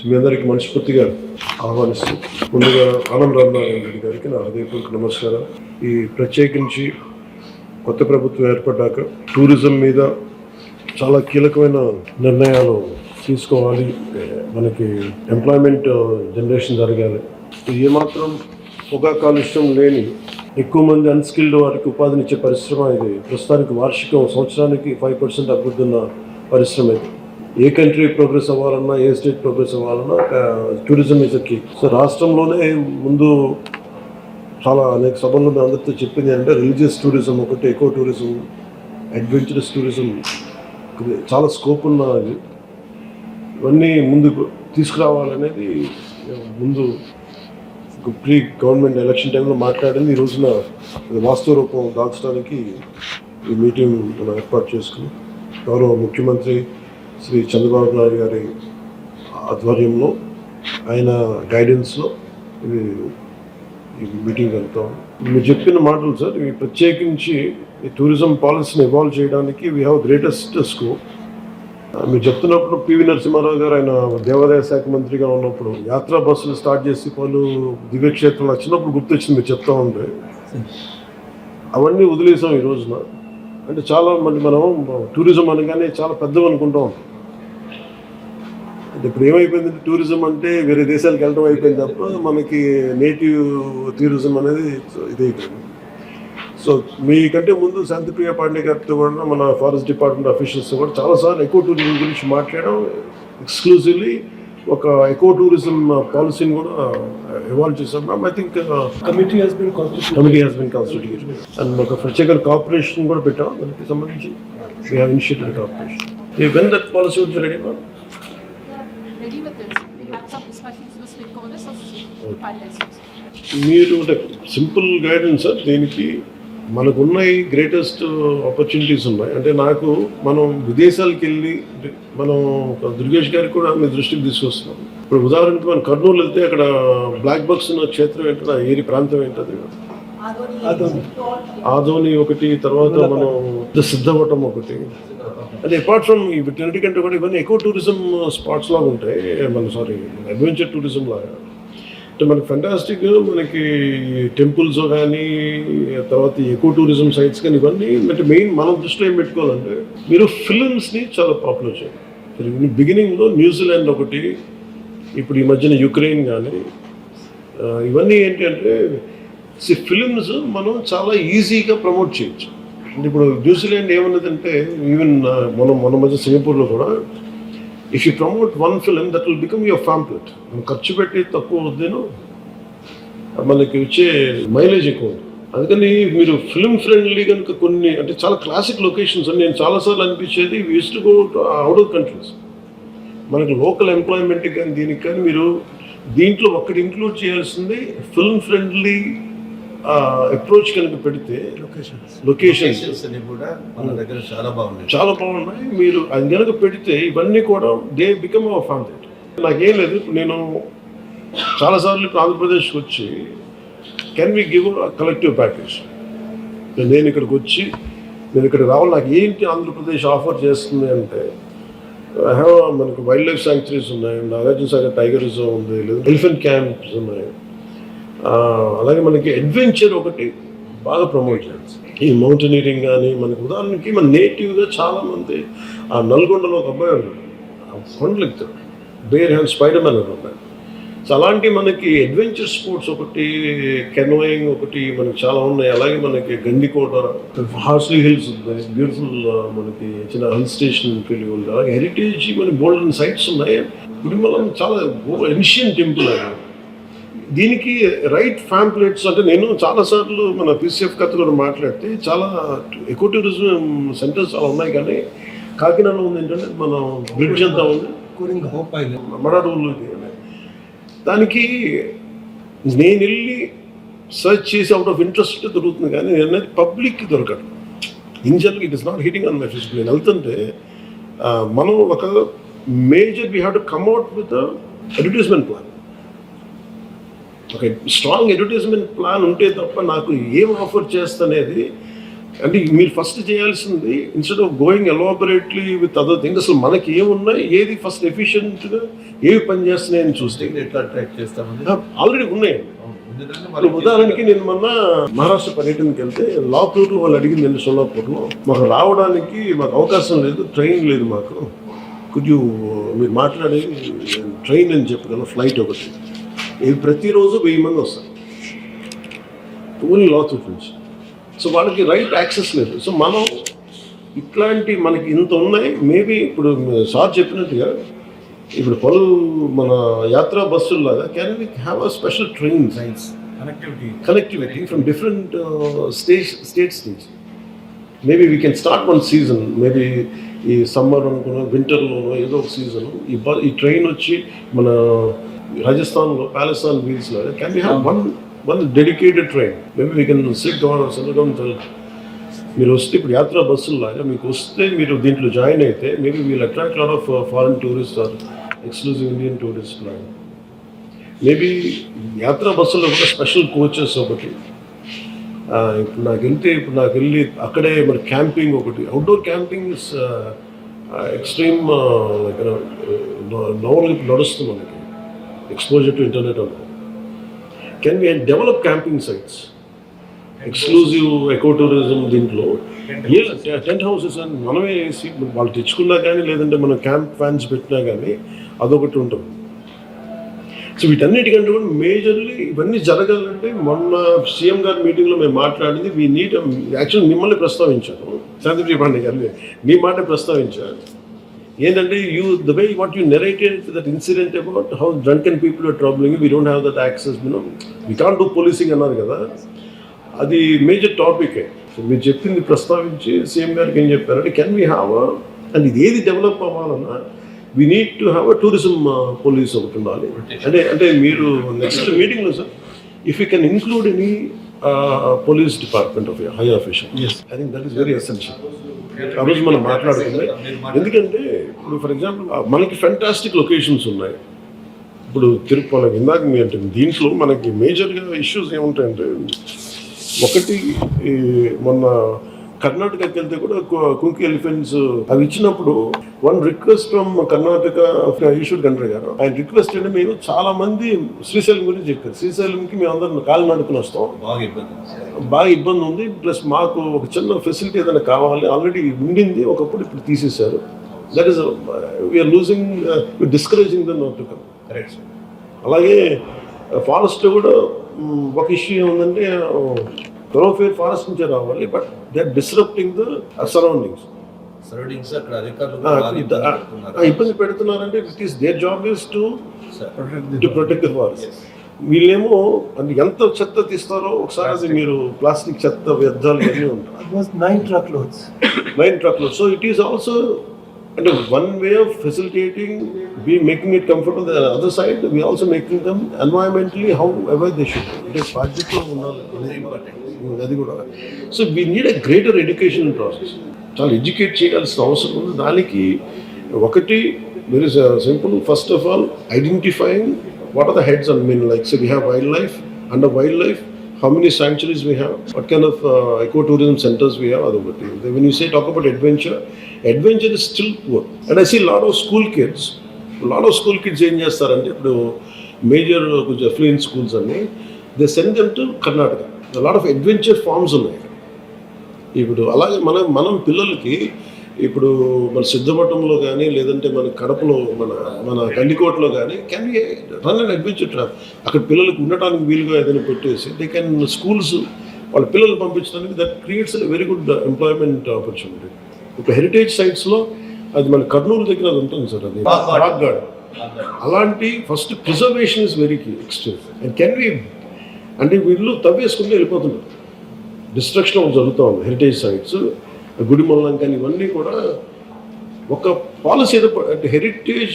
మీ అందరికీ మనస్ఫూర్తిగా ఆహ్వానిస్తూ ముందుగా ఆనం రామనారాయణ రెడ్డి గారికి నా హృదయపూర్వక నమస్కారం. ఈ ప్రత్యేకించి కొత్త ప్రభుత్వం ఏర్పడ్డాక టూరిజం మీద చాలా కీలకమైన నిర్ణయాలు తీసుకోవాలి. మనకి ఎంప్లాయ్మెంట్ జనరేషన్ జరగాలి. ఏమాత్రం పొగా కాలుష్యం లేని ఎక్కువ మంది అన్స్కిల్డ్ వారికి ఉపాధినిచ్చే పరిశ్రమ ఇది. ప్రస్తుతానికి వార్షికం సంవత్సరానికి 5% అభివృద్ధి ఉన్న పరిశ్రమ ఇది. ఏ కంట్రీ ప్రోగ్రెస్ అవ్వాలన్నా, ఏ స్టేట్ ప్రోగ్రెస్ అవ్వాలన్నా టూరిజం ఇస్ కీ. సో రాష్ట్రంలోనే ముందు చాలా అనేక సభల్లో అందరితో చెప్పింది అంటే రిలీజియస్ టూరిజం ఒకటి, ఎకో టూరిజం, అడ్వెంచరస్ టూరిజం చాలా స్కోప్ ఉన్నది. ఇవన్నీ ముందుకు తీసుకురావాలనేది ముందు ప్రీ గవర్నమెంట్ ఎలక్షన్ టైంలో మాట్లాడింది. ఈ రోజున వాస్తవ రూపం దాల్చడానికి ఈ మీటింగ్ మనం ఏర్పాటు చేసుకుని గౌరవ ముఖ్యమంత్రి శ్రీ చంద్రబాబు నాయుడు గారి ఆధ్వర్యంలో ఆయన గైడెన్స్లో ఇది ఈ మీటింగ్ వెళ్తాం. మీరు చెప్పిన మాటలు సార్, ఇవి ప్రత్యేకించి ఈ టూరిజం పాలసీని ఇవాల్వ్ చేయడానికి వీ హ్యావ్ గ్రేటెస్ట్ స్కోప్. మీరు చెప్తున్నప్పుడు పివి నరసింహారావు గారు ఆయన దేవాదాయ శాఖ మంత్రిగా ఉన్నప్పుడు యాత్రా బస్సులు స్టార్ట్ చేసి పలు దివ్యక్షేత్రాలు వచ్చినప్పుడు గుర్తొచ్చింది మీరు చెప్తా ఉంటే. అవన్నీ వదిలేసాం ఈ రోజున. అంటే చాలా మంది మనం టూరిజం అనగానే చాలా పెద్దవి అనుకుంటూ ఉంటాం. అంటే ఇప్పుడు ఏమైపోయిందంటే టూరిజం అంటే వేరే దేశాలకు వెళ్ళడం అయిపోయింది తప్ప మనకి నేటివ్ టూరిజం అనేది ఇదైపోయింది. సో మీకంటే ముందు శాంతిప్రియ పాండే గారితో కూడా మన ఫారెస్ట్ డిపార్ట్మెంట్ అఫీషియల్స్తో కూడా చాలాసార్లు ఎకో టూరిజం గురించి మాట్లాడడం, ఎక్స్క్లూజివ్లీ ఒక ఎకో టూరిజం పాలసీని కూడా ఇవాల్వ్ చేసాం. I think committee has been constituted and ఒక ప్రత్యేక కార్పొరేషన్ కూడా పెట్టాం. దానికి సంబంధించి we have initiated corporation. When that policy would be ready ma'am? మీరు అంటే సింపుల్ గైడెన్స్ సార్. దీనికి మనకున్న ఈ గ్రేటెస్ట్ ఆపర్చునిటీస్ ఉన్నాయి. అంటే మనం విదేశాలకు వెళ్ళి మనం దుర్గేష్ గారికి కూడా మీ దృష్టికి తీసుకొస్తున్నాం. ఇప్పుడు ఉదాహరణకి మనం కర్నూలు వెళ్తే అక్కడ బ్లాక్ బక్స్ ఉన్న క్షేత్రం ఏంటో, ఏరి ప్రాంతం ఏంటది? ఆదోని ఒకటి, తర్వాత మనం సిద్ధవటం ఒకటి. అంటే అపార్ట్ ఫ్రమ్ వీటన్నిటికంటే కూడా ఇవన్నీ ఎకో టూరిజం స్పాట్స్ లాగా ఉంటాయి. అడ్వెంచర్ టూరిజం లాగా. అంటే మనకి ఫెంటాస్టిక్, మనకి టెంపుల్స్ కానీ తర్వాత ఎకో టూరిజం సైట్స్ కానీ ఇవన్నీ అంటే మెయిన్ మనం దృష్టిలో ఏం పెట్టుకోవాలంటే మీరు ఫిలిమ్స్ని చాలా పాపులర్ చేయాలి. బిగినింగ్లో న్యూజిలాండ్ ఒకటి, ఇప్పుడు ఈ మధ్యన యుక్రెయిన్ కానీ ఇవన్నీ ఏంటి అంటే ఫిలిమ్స్ మనం చాలా ఈజీగా ప్రమోట్ చేయొచ్చు. అంటే ఇప్పుడు న్యూజిలాండ్ ఏమన్నదంటే ఈవెన్ మన మధ్య సింగపూర్లో కూడా if you promote one film that will become your ఫ్యాంప్లెట్. మనం ఖర్చు పెట్టి తక్కువ వద్దేను, మనకి వచ్చే మైలేజ్ ఎక్కువ. అందుకని మీరు ఫిలిం ఫ్రెండ్లీ కనుక కొన్ని అంటే చాలా క్లాసిక్ లొకేషన్స్ అని నేను చాలాసార్లు అనిపించేది use to go out of countries. మనకి లోకల్ ఎంప్లాయ్మెంట్కి కానీ దీనికి కానీ మీరు దీంట్లో ఒక్కటి ఇంక్లూడ్ చేయాల్సింది ఫిల్మ్ ఫ్రెండ్లీ అప్రోచ్ కనుక పెడితే లొకేషన్స్ అన్ని కూడా మన దగ్గర చాలా బాగున్నాయి. మీరు అది కనుక పెడితే ఇవన్నీ కూడా దే బికమ్ అవర్ ఫ్యామిలీ. నాకేం లేదు, నేను చాలాసార్లు ఇప్పుడు ఆంధ్రప్రదేశ్కి వచ్చి can we give a collective package. నేను ఇక్కడికి వచ్చి నేను ఇక్కడ రావాలి, నాకు ఏంటి ఆంధ్రప్రదేశ్ ఆఫర్ చేస్తుంది అంటే మనకు వైల్డ్ లైఫ్ శాంక్చురీస్ ఉన్నాయి, నాగార్జున సాగర్ టైగర్ రిజర్వ్ ఉంది, లేదా ఎలిఫెంట్ క్యాంప్స్ ఉన్నాయి. అలాగే మనకి అడ్వెంచర్ ఒకటి బాగా ప్రమోట్ చేయాలి. ఈ మౌంటైనీరింగ్ కానీ మనకి ఉదాహరణకి మన నేటివ్గా చాలామంది ఆ నల్గొండలో ఒక అబ్బాయి ఉన్నాడు, కొండలు ఎక్కుతాడు, బేర్ హ్యాండ్ స్పైడర్ మ్యాన్ అని ఉన్నాడు. సో అలాంటి మనకి అడ్వెంచర్ స్పోర్ట్స్ ఒకటి, కెనోయింగ్ ఒకటి మనకి చాలా ఉన్నాయి. అలాగే మనకి గండికోట, హార్స్లీ హిల్స్ ఉన్నాయి, బ్యూటిఫుల్ మనకి చిన్న హిల్ స్టేషన్ ఫీల్ ఉంది. అలాగే హెరిటేజ్ మనకి బోల్డెన్ సైట్స్ ఉన్నాయి. ఇప్పుడు మనం చాలా ఏన్షియన్ టెంపుల్ అది. దీనికి రైట్ ఫ్యాంప్లెట్స్ అంటే నేను చాలాసార్లు మన పీసీఎఫ్ కథ కూడా మాట్లాడితే చాలా ఎకో టూరిజం సెంటర్స్ చాలా ఉన్నాయి. కానీ కాకినాడలో ఉంది ఏంటంటే మనం బ్రిడ్జ్ అంతా ఉంది, మడాడూరులోకి. దానికి నేను వెళ్ళి సర్చ్ చేసి అవుట్ ఆఫ్ ఇంట్రెస్ట్ దొరుకుతుంది, కానీ అనేది పబ్లిక్కి దొరకదు. In general it is not hitting on my face. నేను వెళ్తుంటే మనం ఒక major we have to come at with advertisement plan. ఒక స్ట్రాంగ్ అడ్వర్టైజ్మెంట్ ప్లాన్ ఉంటే తప్ప నాకు ఏం ఆఫర్ చేస్తనేది అంటే మీరు ఫస్ట్ చేయాల్సింది instead of going elaborately with other things, అసలు మనకి ఏమున్నాయి, ఏది ఫస్ట్ ఎఫిషియెంట్గా ఏవి పనిచేస్తున్నాయని చూస్తే ఎట్లా ట్రాక్ చేస్తామని ఆల్రెడీ ఉన్నాయండి. ఇప్పుడు ఉదాహరణకి నేను మొన్న మహారాష్ట్ర పర్యటనకి వెళ్తే లాతూర్లో వాళ్ళు అడిగింది నేను సోలాపూర్లో, మాకు రావడానికి మాకు అవకాశం లేదు, ట్రైన్ లేదు మాకు, కొద్దిగా మీరు మాట్లాడేది ట్రైన్ అని చెప్పగలను, ఫ్లైట్ ఒకటి, ఇది ప్రతిరోజు 1000 మంది వస్తారు ఓన్లీ లాతూర్ నుంచి. సో వాళ్ళకి రైట్ యాక్సెస్ లేదు. సో మనం ఇట్లాంటి మనకి ఇంత ఉన్నాయి. మేబీ ఇప్పుడు సార్ చెప్పినట్టుగా ఇప్పుడు మన యాత్రా బస్సుల్లాగా can we have a special trains connectivity from different states నుంచి. Maybe we can start one season, maybe ఈ సమ్మర్ అనుకున్న వింటర్లోనో ఏదో ఒక సీజన్ ఈ ట్రైన్ వచ్చి మన రాజస్థాన్లో ప్యాలెస్టాన్ వీల్స్ లాగా can we have one dedicated train. Maybe we can sit central మీరు వస్తే ఇప్పుడు యాత్రా బస్సుల్లాగా మీకు వస్తే మీరు దీంట్లో జాయిన్ అయితే maybe we'll attract lot of foreign tourist or exclusive Indian tourist plan. Maybe యాత్రా బస్సులో కూడా స్పెషల్ కోచెస్ ఒకటి, ఇప్పుడు నాకు వెళ్ళి అక్కడే మరి క్యాంపింగ్ ఒకటి, అవుట్డోర్ క్యాంపింగ్ ఎక్స్ట్రీమ్ నడుస్తుంది మనకి, ఎక్స్పోజర్ టు ఇంటర్నెట్ అన్న. Can we develop camping sites, exclusive eco tourism, దీంట్లో టెంట్ హౌసెస్ అని మనమే వేసి వాళ్ళు తెచ్చుకున్నా కానీ లేదంటే మనం క్యాంప్ ఫ్యాన్స్ పెట్టినా కానీ అదొకటి ఉంటుంది. సో వీటన్నిటికంటే కూడా మేజర్లీ ఇవన్నీ జరగాలంటే మొన్న సీఎం గారి మీటింగ్లో మేము మాట్లాడింది వీ నీడ్, యాక్చువల్లీ మిమ్మల్ని ప్రస్తావించాను, సందీప్ పాండే గారిని మీ మాట ప్రస్తావించాను. ఏంటంటే the way what you narrated that incident about how drunken people are troubling, we don't have that access, we can't do policing అన్నారు కదా, అది మేజర్ టాపికే. సో మీరు చెప్పింది ప్రస్తావించి సీఎం గారికి ఏం చెప్పారంటే కెన్ వీ హ్యావ్ అండ్ ఇది ఏది డెవలప్ అవ్వాలన్నా we need to have a tourism police ఒకటి ఉండాలి. అంటే మీరు నెక్స్ట్ మీటింగ్లో sir if you can include any police department of high official, I think that is very essential. ఆ రోజు మనం మాట్లాడుతుంది, ఎందుకంటే ఇప్పుడు ఫర్ ఎగ్జాంపుల్ మనకి ఫెంటాస్టిక్ లొకేషన్స్ ఉన్నాయి. ఇప్పుడు తిరుపతి ఇందాక మీ అంటే దీంట్లో మనకి మేజర్గా ఇష్యూస్ ఏముంటాయంటే, ఒకటి మొన్న కర్ణాటకకి వెళ్తే కూడా కుంకి ఎలిఫెంట్స్ అవి ఇచ్చినప్పుడు one request from Karnataka Eshwar Khandre garu, ఆయన రిక్వెస్ట్ అంటే మీరు చాలా మంది శ్రీశైలం గురించి చెప్పారు. శ్రీశైలంకి మేము అందరం కాలు నడుకుని వస్తాం, బాగా ఇబ్బంది ఉంది, ప్లస్ మాకు ఒక చిన్న ఫెసిలిటీ ఏదైనా కావాలి, ఆల్రెడీ ఉండింది ఒకప్పుడు, ఇప్పుడు తీసేశారు. That is we are losing, discouraging them not to come. అలాగే ఫారెస్ట్ కూడా ఒక ఇష్యూ ఏముందంటే థరోఫేర్ ఫారెస్ట్ నుంచే రావాలి, but they are disrupting the surroundings. ఇబ్బంది పెడుతున్నారంటే it is their job is to protect the forest. వీళ్ళేమో అంటే ఎంత చెత్త తీస్తారో ఒకసారి, అది మీరు ప్లాస్టిక్ చెత్త వ్యర్థాలు ఇవన్నీ ఉంటాయి, 9 truckloads. So it is also అంటే one way of facilitating, making it comfortable. The other side we also making them environmentally however they should, అంటే బాధ్యతలో ఉండాలి అది కూడా. So we need a greater education process, చాలా educate చేయాల్సిన అవసరం ఉంది. దానికి ఒకటి very simple, first of all identifying what are the heads and mean, like so we have wildlife, under wildlife how many sanctuaries we have, what kind of ecotourism centers we have, adokati. When you say talk about adventure is still poor. And I see a lot of school kids ఏం చేస్తారంటే ఇప్పుడు major కొంచెం affluent schools అన్ని they send them to Karnataka. Lot of adventure farms ఉన్నాయి. ఇప్పుడు అలాగే మనం పిల్లలకి ఇప్పుడు మన సిద్ధపట్నంలో కానీ లేదంటే మన కడపలో మన కందికోటలో కానీ can be run and adventure trap. అక్కడ పిల్లలకు ఉండటానికి వీలుగా ఏదైనా పెట్టేసి దే కెన్ స్కూల్స్ వాళ్ళ పిల్లలు పంపించడానికి, that creates very good employment opportunity. ఇప్పుడు హెరిటేజ్ సైట్స్లో అది మన కర్నూలు దగ్గర అది ఉంటుంది సార్, అది రాక్ గార్డెన్. అలాంటి first preservation is very key extreme. And can be అంటే వీళ్ళు తవ్వేసుకుంటూ వెళ్ళిపోతున్నారు, డిస్ట్రక్షన్ జరుగుతూ ఉంది. హెరిటేజ్ సైట్స్ గుడిమల్లం కానీ ఇవన్నీ కూడా ఒక పాలసీ ఏదో అంటే హెరిటేజ్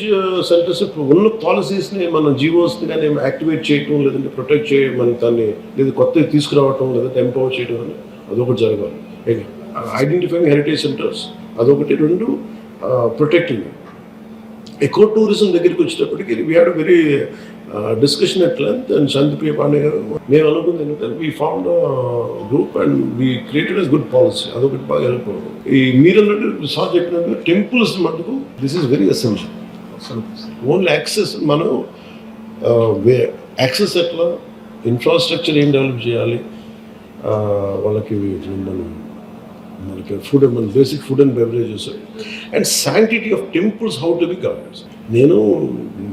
సెంటర్స్ ఉన్న పాలసీస్ని మన జీవోస్ని కానీ యాక్టివేట్ చేయటం, లేదంటే ప్రొటెక్ట్ చేయడం దాన్ని, లేదా కొత్తవి తీసుకురావటం, లేదంటే ఎంపవర్ చేయడం అని అదొకటి జరగాలి. ఐడెంటిఫైయింగ్ హెరిటేజ్ సెంటర్స్ అదొకటి, రెండు ప్రొటెక్టింగ్. ఎకో టూరిజం దగ్గరికి వచ్చేటప్పటికి we had very discussion at length and Shantipriya Pande garu మేము అనుకుంది ఏంటంటే we found group and we created as good policy, అదొకటి బాగా హెల్ప్ అవుతుంది. ఈ మీరు అన్నట్టు సార్ చెప్పినట్టు టెంపుల్స్ మటుకు this is very essential. Only access మనం యాక్సెస్ ఎట్లా, ఇన్ఫ్రాస్ట్రక్చర్ ఏం డెవలప్ చేయాలి, వాళ్ళకి మనకి ఫుడ్, మన basic food and beverages and sanctity of temples how to be governance. నేను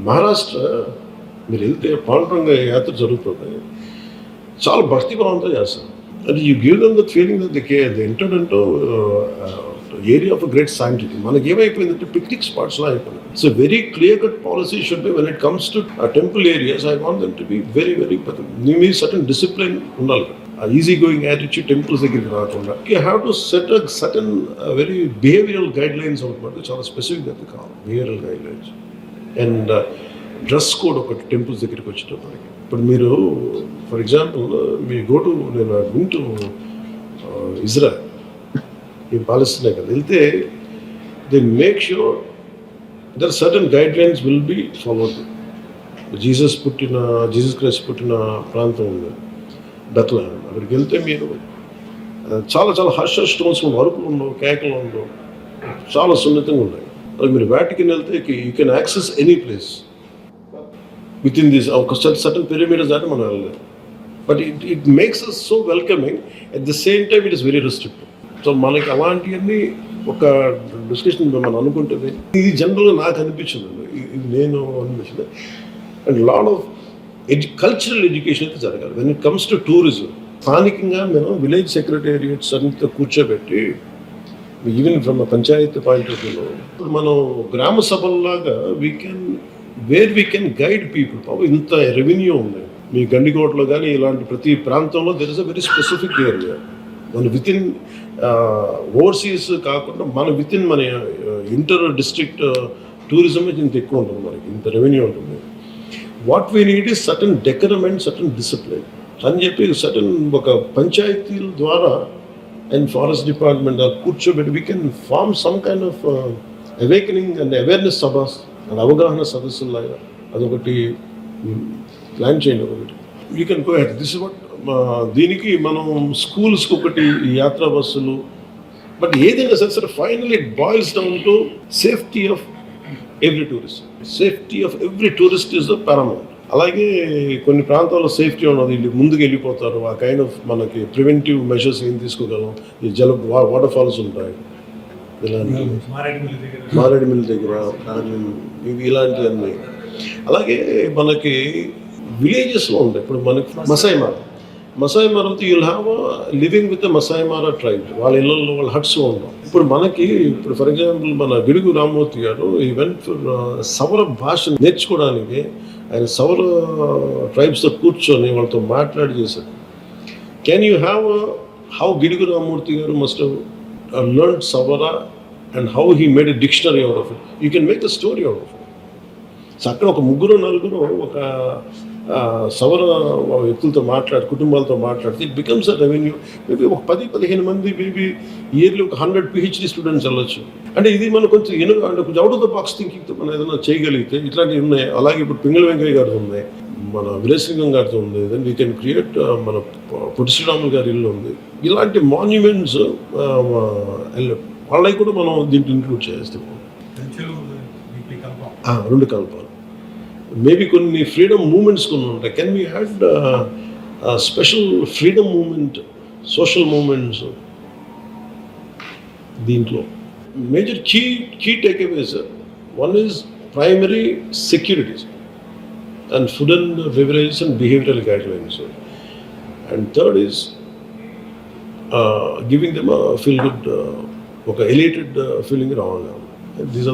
మహారాష్ట్ర మీరు వెళ్తే పాండురంగ యాత్ర జరుగుతుంది, చాలా భక్తిభావంతో చేస్తారు. అది you give them the feeling that the entered into area of great sanctity. మనకి ఏమైపోయిందంటే పిక్నిక్ స్పాట్స్లో అయిపోయింది. It's a very clear cut policy should be when it comes to temple areas. I want them to be very very me certain discipline ఉండాలి. Easy going attitude temples దగ్గరికి రాకుండా you have to set a certain very behavioural guide lines అవుతుంది. చాలా స్పెసిఫిక్గా కావాలి behavioural guide lines and dress code ఒకటి temples దగ్గరికి వచ్చేటప్పటికి. ఇప్పుడు మీరు ఫర్ ఎగ్జాంపుల్ మీ గోటు నేను గుంటూ ఇజ్రాయల్ ఈ పాలిస్తున్నాయి కదా, వెళ్తే they make sure there certain guidelines will be followed. Jesus Christ పుట్టిన ప్రాంతం ఉంది బెత్లెహేమ్, అక్కడికి వెళ్తే మీరు చాలా చాలా హర్ష స్టోన్స్ అరుపులు ఉండవు, కేకలు ఉండవు, చాలా సున్నితంగా ఉన్నాయి. అది మీరు వాటికన్ వెళ్తే you can access any place within this ఒక సర్టన్ పిరమిడ్స్ దాటి మనం వెళ్ళలేదు. But it makes us so welcoming at the same time it is very restrictive. So మనకి అలాంటివన్నీ ఒక డిస్కషన్ మనం అనుకుంటుంది. ఇది జనరల్గా నాకు అనిపించింది, ఇది నేను అనిపించింది. And lot of cultural education అయితే జరగాలి when it comes to tourism. స్థానికంగా మనం విలేజ్ సెక్రటేరియట్స్ అంతా కూర్చోబెట్టి even from panchayat point of వ్యూలో ఇప్పుడు మనం గ్రామ సభల్లాగా వీ కెన్ గైడ్ పీపుల్. పాపం ఇంత రెవెన్యూ ఉంది మీ గండికోటలో కానీ ఇలాంటి ప్రతి ప్రాంతంలో there is a very specific area. మన విత్ ఇన్ ఓవర్సీస్ కాకుండా మన ఇంటర్ డిస్ట్రిక్ట్ టూరిజం ఇంత ఎక్కువ ఉంటుంది, మనకి ఇంత రెవెన్యూ ఉంటుంది. What we need is certain decorum and certain discipline అని చెప్పి సర్టన్ ఒక పంచాయతీల ద్వారా అండ్ ఫారెస్ట్ డిపార్ట్మెంట్ కూర్చోబెట్టి we can form some kind of awakening and awareness సభాస్ అండ్ అవగాహన సదస్సులాగా అదొకటి ప్లాన్ చేయండి. ఒకటి you can go ahead this is what. దీనికి మనం స్కూల్స్కి ఒకటి యాత్రా బస్సులు, బట్ ఏదైనా సరే final it boils down to safety of every tourist. Safety of every tourist is the Paramount. అలాగే కొన్ని ప్రాంతాల్లో సేఫ్టీ ఉన్నది, ముందుకు వెళ్ళిపోతారు. ఆ కైండ్ ఆఫ్ మనకి ప్రివెంటివ్ మెషర్స్ ఏం తీసుకోగలం. ఈ వాటర్ ఫాల్స్ ఉంటాయి, ఇలాంటి మారేడుమిల్లి దగ్గర ఇవి ఇలాంటివన్నీ. అలాగే మనకి విలేజెస్లో ఉంటాయి. ఇప్పుడు మనకి Masai Mara you'll have living with Masai Mara tribe. వాళ్ళ ఇళ్ళల్లో వాళ్ళ హట్స్లో ఉన్నాం. ఇప్పుడు మనకి ఫర్ ఎగ్జాంపుల్ మన గిడుగు రామ్మూర్తి గారు ఈవెంట్ సవర భాష నేర్చుకోవడానికి ఆయన సవర ట్రైబ్స్తో కూర్చొని వాళ్ళతో మాట్లాడి చేశారు. Can you have how Gidugu Rammurthy గారు must learn Savara and how he made a dictionary out of it. You can make the story out of it. So అక్కడ ఒక ముగ్గురు నలుగురు ఒక సవర వ్యక్తులతో కుటుంబాలతో మాట్లాడితే it becomes a revenue. Maybe ఒక 10-15 మంది మేబీ ఇయర్లీ ఒక 100 PhD స్టూడెంట్స్ వెళ్ళొచ్చు. అంటే ఇది మనం కొంచెం అంటే కొంచెం అవుట్ ఆఫ్ ద బాక్స్ థింకింగ్తో మనం ఏదైనా చేయగలిగితే ఇట్లాంటివి ఉన్నాయి. అలాగే ఇప్పుడు పింగళ వెంకయ్య గారితో ఉన్నాయి, మన విలేసింగం గారితో ఉంది, దెన్ వీ కెన్ క్రియేట్ మన పొట్టి శ్రీరాములు గారి ఇల్లు ఉంది. ఇలాంటి మాన్యుమెంట్స్ వాళ్ళకి కూడా మనం దీంట్లో ఇంక్లూడ్ చేస్తాం. 2 కల్పాలు మేబీ కొన్ని ఫ్రీడమ్ మూమెంట్స్ కొన్ని ఉంటాయి. Can we had special freedom movement, social movements దీంట్లో. Major key takeaways, one is primary securities and food and beverages and behavioural guidelines, and third is giving them feel good, ఒక elated feeling రావాలి. These are